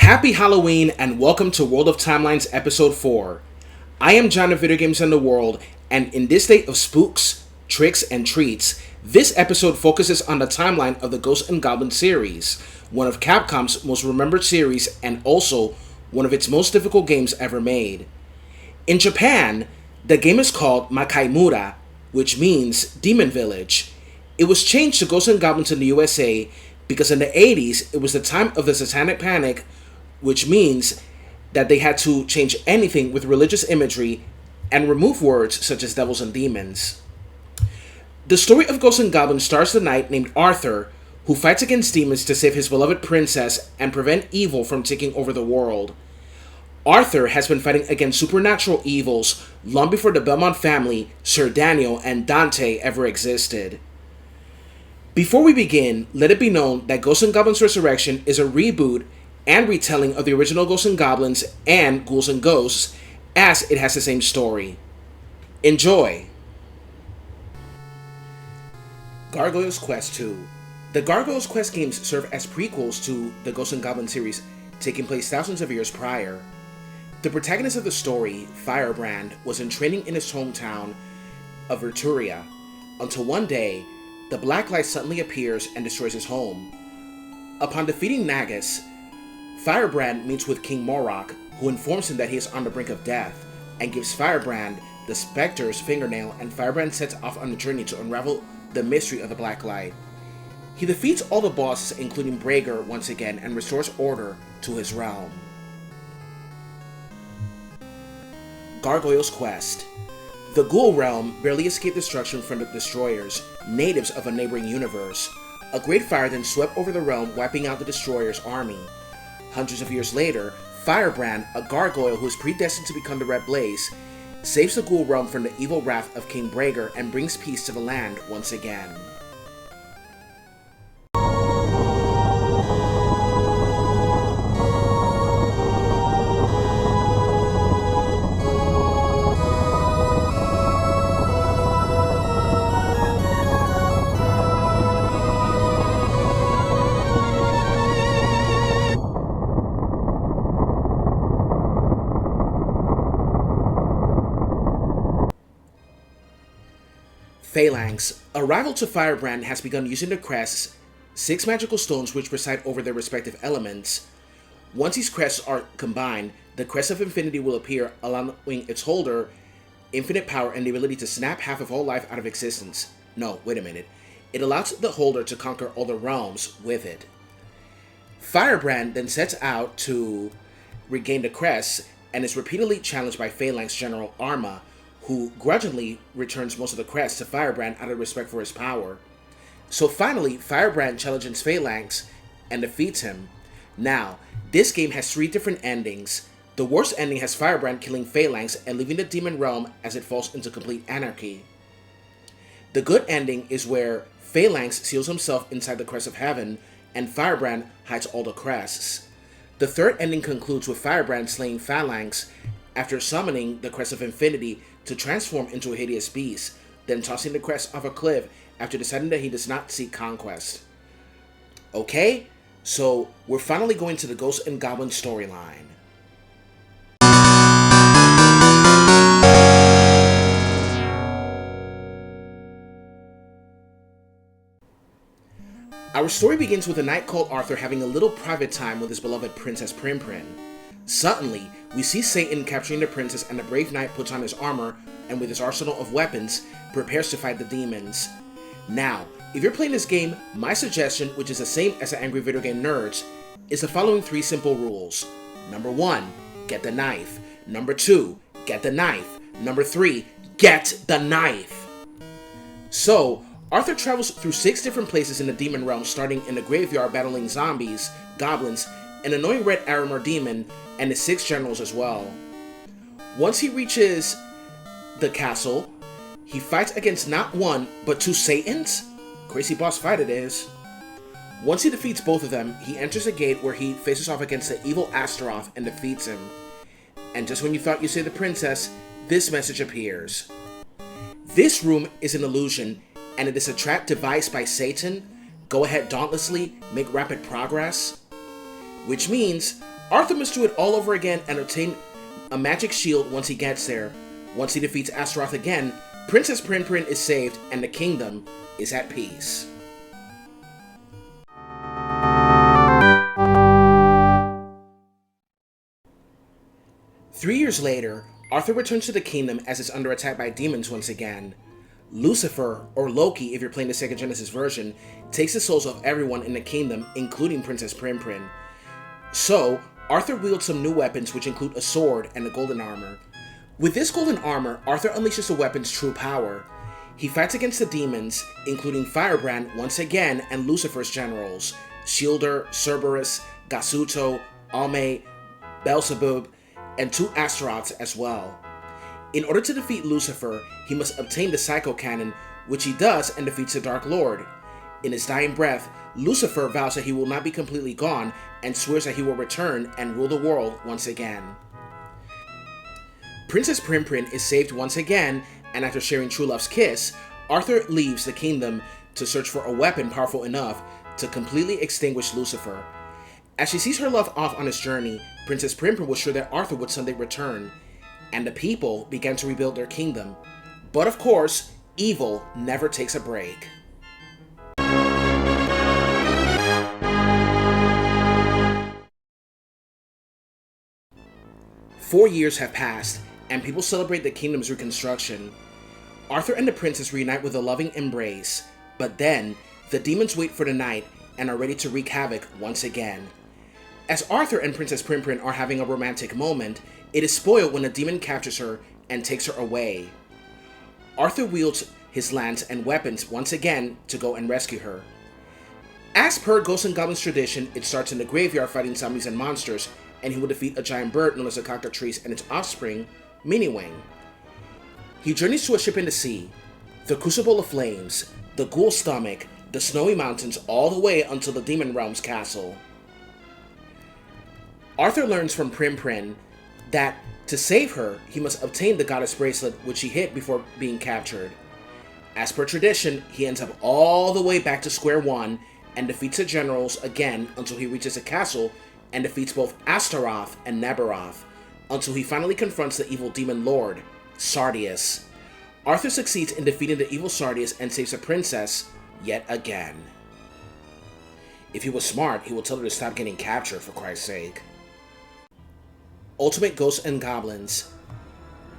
Happy Halloween and welcome to World of Timelines Episode 4. I am John of Video Games and the World, and in this day of spooks, tricks, and treats, this episode focuses on the timeline of the Ghouls N Goblins series, one of Capcom's most remembered series and also one of its most difficult games ever made. In Japan, the game is called Makaimura, which means Demon Village. It was changed to Ghouls N Goblins in the USA because in the 80s, it was the time of the Satanic Panic, which means that they had to change anything with religious imagery and remove words such as devils and demons. The story of Ghouls N Goblins stars the knight named Arthur, who fights against demons to save his beloved princess and prevent evil from taking over the world. Arthur has been fighting against supernatural evils long before the Belmont family, Sir Daniel, and Dante ever existed. Before we begin, let it be known that Ghouls N Goblins Resurrection is a reboot and retelling of the original Ghouls N Goblins and Ghouls N Ghosts, as it has the same story. Enjoy! Gargoyle's Quest 2. The Gargoyle's Quest games serve as prequels to the Ghouls N Goblins series, taking place thousands of years prior. The protagonist of the story, Firebrand, was in training in his hometown of Verturia, until one day, the Black Light suddenly appears and destroys his home. Upon defeating Nagus, Firebrand meets with King Morok, who informs him that he is on the brink of death, and gives Firebrand the Spectre's fingernail, and Firebrand sets off on a journey to unravel the mystery of the Black Light. He defeats all the bosses, including Brager, once again, and restores order to his realm. Gargoyle's Quest. The Ghoul realm barely escaped destruction from the Destroyers, natives of a neighboring universe. A great fire then swept over the realm, wiping out the Destroyers' army. Hundreds of years later, Firebrand, a gargoyle who is predestined to become the Red Blaze, saves the Ghoul realm from the evil wrath of King Brager and brings peace to the land once again. Phalanx. A rival to Firebrand has begun using the Crest's 6 magical stones which preside over their respective elements. Once these crests are combined, the Crest of Infinity will appear, allowing its holder infinite power and the ability to snap half of all life out of existence. No, wait a minute. It allows the holder to conquer all the realms with it. Firebrand then sets out to regain the Crest and is repeatedly challenged by Phalanx General Arma, who grudgingly returns most of the Crest to Firebrand out of respect for his power. So finally, Firebrand challenges Phalanx and defeats him. Now, this game has 3 different endings. The worst ending has Firebrand killing Phalanx and leaving the demon realm as it falls into complete anarchy. The good ending is where Phalanx seals himself inside the Crest of Heaven and Firebrand hides all the Crests. The third ending concludes with Firebrand slaying Phalanx after summoning the Crest of Infinity to transform into a hideous beast, then tossing the Crest off a cliff after deciding that he does not seek conquest. Okay, so we're finally going to the Ghouls N Goblins storyline. Our story begins with a knight called Arthur having a little private time with his beloved Princess Primprin. Suddenly, we see Satan capturing the princess, and the brave knight puts on his armor and with his arsenal of weapons, prepares to fight the demons. Now, if you're playing this game, my suggestion, which is the same as the Angry Video Game Nerds, is the following 3 simple rules. Number 1, get the knife. Number 2, get the knife. Number 3, get the knife. So, Arthur travels through 6 different places in the demon realm, starting in the graveyard battling zombies, goblins, an annoying red Aramar demon, and his 6 generals as well. Once he reaches the castle, he fights against not 1, but 2 Satans? Crazy boss fight it is. Once he defeats both of them, he enters a gate where he faces off against the evil Astaroth and defeats him. And just when you thought you saved the princess, this message appears. This room is an illusion, and it is a trap devised by Satan. Go ahead dauntlessly, make rapid progress. Which means Arthur must do it all over again and obtain a magic shield once he gets there. Once he defeats Astaroth again, Princess Prin is saved and the kingdom is at peace. Three years later, Arthur returns to the kingdom as it's under attack by demons once again. Lucifer, or Loki if you're playing the Sega Genesis version, takes the souls of everyone in the kingdom, including Princess Prin. So, Arthur wields some new weapons which include a sword and a golden armor. With this golden armor, Arthur unleashes the weapon's true power. He fights against the demons, including Firebrand once again and Lucifer's generals, Shielder, Cerberus, Gasuto, Alme, Beelzebub, and 2 Astaroths as well. In order to defeat Lucifer, he must obtain the Psycho Cannon, which he does and defeats the Dark Lord. In his dying breath, Lucifer vows that he will not be completely gone and swears that he will return and rule the world once again. Princess Prin is saved once again, and after sharing true love's kiss, Arthur leaves the kingdom to search for a weapon powerful enough to completely extinguish Lucifer. As she sees her love off on his journey, Princess Prin was sure that Arthur would someday return, and the people began to rebuild their kingdom. But of course, evil never takes a break. Four years have passed, and people celebrate the kingdom's reconstruction. Arthur and the princess reunite with a loving embrace, but then, the demons wait for the night and are ready to wreak havoc once again. As Arthur and Princess Prin are having a romantic moment, it is spoiled when a demon captures her and takes her away. Arthur wields his lance and weapons once again to go and rescue her. As per Ghouls N Goblins tradition, it starts in the graveyard fighting zombies and monsters, and he will defeat a giant bird known as a cockatrice and its offspring, Miniwing. He journeys to a ship in the sea, the Crucible of Flames, the Ghoul Stomach, the Snowy Mountains, all the way until the Demon Realm's castle. Arthur learns from Prin that to save her, he must obtain the Goddess Bracelet, which he hid before being captured. As per tradition, he ends up all the way back to square one and defeats the generals again until he reaches a castle and defeats both Astaroth and Nabaroth, until he finally confronts the evil demon lord, Sardius. Arthur succeeds in defeating the evil Sardius and saves the princess yet again. If he was smart, he will tell her to stop getting captured, for Christ's sake. Ultimate Ghouls N Goblins.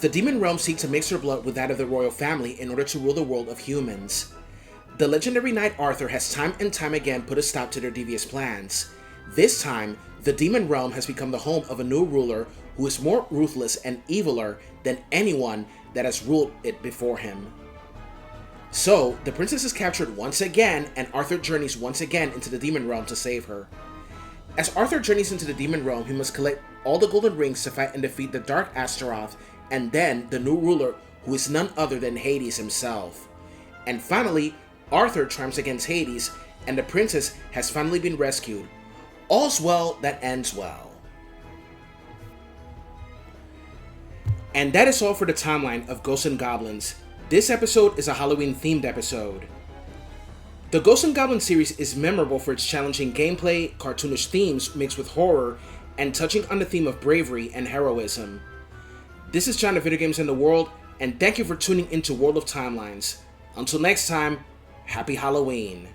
The demon realm seeks to mix their blood with that of the royal family in order to rule the world of humans. The legendary knight Arthur has time and time again put a stop to their devious plans. This time, the demon realm has become the home of a new ruler who is more ruthless and eviler than anyone that has ruled it before him. So, the princess is captured once again, and Arthur journeys once again into the demon realm to save her. As Arthur journeys into the demon realm, he must collect all the golden rings to fight and defeat the Dark Astaroth, and then the new ruler, who is none other than Hades himself. And finally, Arthur triumphs against Hades, and the princess has finally been rescued. All's well that ends well. And that is all for the timeline of Ghouls N Goblins. This episode is a Halloween-themed episode. The Ghouls N Goblins series is memorable for its challenging gameplay, cartoonish themes mixed with horror, and touching on the theme of bravery and heroism. This is John of Video Games in the World, and thank you for tuning into World of Timelines. Until next time, happy Halloween.